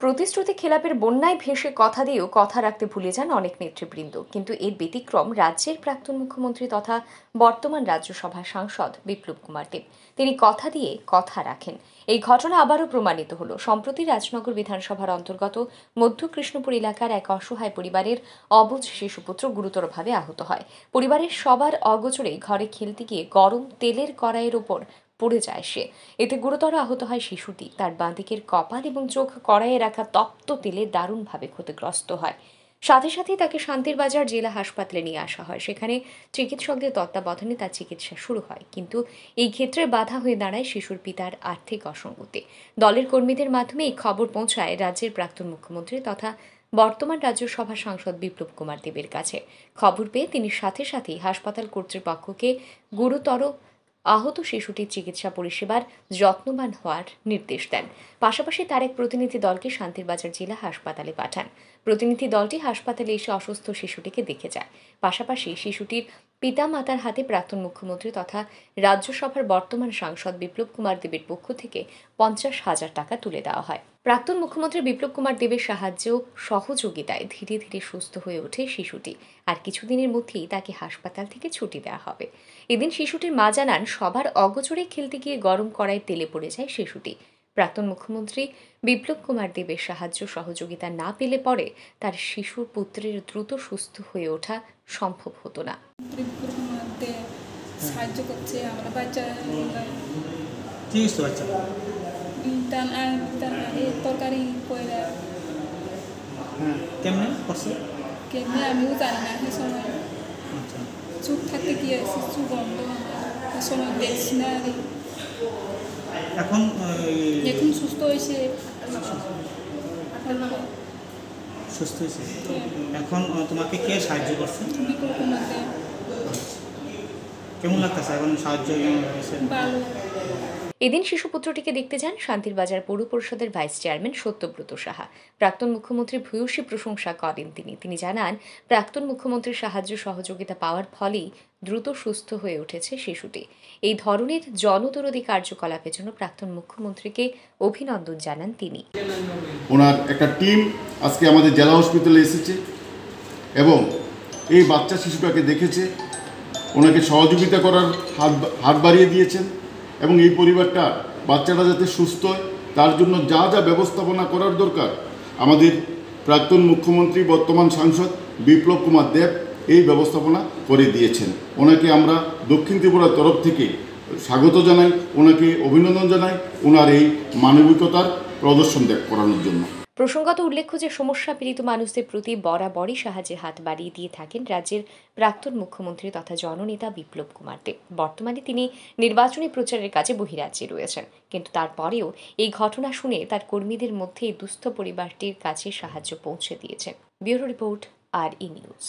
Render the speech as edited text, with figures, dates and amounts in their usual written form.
প্রতিশ্রুতি খেলাপের বন্যায় ভেসে কথা দিয়েও কথা রাখতে ভুলে যান অনেক নেতৃবৃন্দ, কিন্তু এর ব্যতিক্রম রাজ্যের প্রাক্তন মুখ্যমন্ত্রী তথা বর্তমান রাজ্যসভা সাংসদ বিপ্লব কুমার দেব। তিনি কথা দিয়ে কথা রাখেন। এই ঘটনা আবারও প্রমাণিত হলো। সম্প্রতি রাজনগর বিধানসভার অন্তর্গত মধ্য কৃষ্ণপুর এলাকার এক অসহায় পরিবারের অবুঝ শিশুপুত্র গুরুতরভাবে আহত হয়। পরিবারের সবার অগোচরে ঘরে খেলতে গিয়ে গরম তেলের কড়াইয়ের ওপর পড়ে যায় সে। এতে গুরুতর আহত হয় শিশুটি। তার বাঁ দিকের কপাল এবং চোখ কড়াইয়ে রাখা তপ্ত তেলে দারুণভাবে ক্ষতিগ্রস্ত হয়। সাথে সাথেই তাকে শান্তির বাজার জেলা হাসপাতালে নিয়ে আসা হয়। সেখানে চিকিৎসকদের তত্ত্বাবধানে তার চিকিৎসা শুরু হয়, কিন্তু এই ক্ষেত্রে বাধা হয়ে দাঁড়ায় শিশুর পিতার আর্থিক অসঙ্গতি। দলের কর্মীদের মাধ্যমে এই খবর পৌঁছায় রাজ্যের প্রাক্তন মুখ্যমন্ত্রী তথা বর্তমান রাজ্যসভা সাংসদ বিপ্লব কুমার দেবের কাছে। খবর পেয়ে তিনি সাথে সাথেই হাসপাতাল কর্তৃপক্ষকে গুরুতর আহত শিশুটির চিকিৎসা পরিষেবার যত্নবান হওয়ার নির্দেশ দেন। পাশাপাশি তার এক প্রতিনিধি দলকে শান্তির বাজার জেলা হাসপাতালে পাঠান। প্রতিনিধি দলটি হাসপাতালে এসে অসুস্থ শিশুটিকে দেখে যায়। পাশাপাশি শিশুটির পিতামাতার হাতে প্রাক্তন মুখ্যমন্ত্রী তথা রাজ্যসভার বর্তমান সাংসদ বিপ্লব কুমার দেবের পক্ষ থেকে 50,000 টাকা তুলে দেওয়া হয়। প্রাক্তন মুখ্যমন্ত্রী বিপ্লব কুমার দেবের সাহায্য সহযোগিতায় ধীরে ধীরে সুস্থ হয়ে ওঠে শিশুটি। আর কিছুদিনের মধ্যেই তাকে হাসপাতাল থেকে ছুটি দেওয়া হবে। এদিন শিশুটির মা জানান, সবার অগোচরে খেলতে গিয়ে গরম কড়াইয়ে তেলে পড়ে যায় শিশুটি। প্রাক্তন মুখ্যমন্ত্রী বিপ্লব কুমার দেবের সাহায্য সহযোগিতা না পেলে পরে তার শিশু পুত্রের দ্রুত সুস্থ হয়ে ওঠা সম্ভব হতো না। সাহায্য করছে আমরা বাচ্চা তরকারি কেমনে করছে কেমনি আমিও জানি না। সে সময় চুপ থাকতে গিয়ে চুপ বন্ধ সময় দেখছি না। এখন এখন সুস্থ হয়েছে। এখন তোমাকে কে সাহায্য করছে? বিপুল কুমার দেব। কেমন লাগতেছে এখন সাহায্য? ভালো। এদিন শিশুপুত্রটিকে দেখতে যান শান্তির বাজার পৌর পরিষদের ভাইস চেয়ারম্যান সত্যব্রত সাহা। প্রাক্তন মুখ্যমন্ত্রীর ভূয়সী প্রশংসা করেন তিনি জানান, প্রাক্তন মুখ্যমন্ত্রীর সাহায্য সহযোগিতা পাওয়ার ফলেই দ্রুত সুস্থ হয়ে উঠেছে শিশুটি। এই ধরনের জনদরদী কার্যকলাপের জন্য প্রাক্তন মুখ্যমন্ত্রীকে অভিনন্দন জানান তিনি। ওনার একটা টিম আজকে আমাদের জেলা হসপিটালে এসেছে এবং এই বাচ্চা শিশুটাকে দেখেছে, ওনাকে সহযোগিতা করার হাত বাড়িয়ে দিয়েছেন এবং এই পরিবারটা বাচ্চাটা যাতে সুস্থ হয় তার জন্য যা যা ব্যবস্থাপনা করার দরকার আমাদের প্রাক্তন মুখ্যমন্ত্রী বর্তমান সাংসদ বিপ্লব কুমার দেব এই ব্যবস্থাপনা করে দিয়েছেন। ওনাকে আমরা দক্ষিণ ত্রিপুরার তরফ থেকে স্বাগত জানাই, ওনাকে অভিনন্দন জানাই ওনার এই মানবিকতার প্রদর্শন করানোর জন্য। প্রসঙ্গত উল্লেখ্য যে সমস্যা পীড়িত মানুষদের প্রতি বরাবরই সাহায্যের হাত বাড়িয়ে দিয়ে থাকেন রাজ্যের প্রাক্তন মুখ্যমন্ত্রী তথা জননেতা বিপ্লব কুমার দেব। বর্তমানে তিনি নির্বাচনী প্রচারের কাজে বহিরাজ্যে রয়েছেন, কিন্তু তারপরেও এই ঘটনা শুনে তার কর্মীদের মধ্যে এই দুস্থ পরিবারটির কাছে সাহায্য পৌঁছে দিয়েছেন। Bureau report, RE news.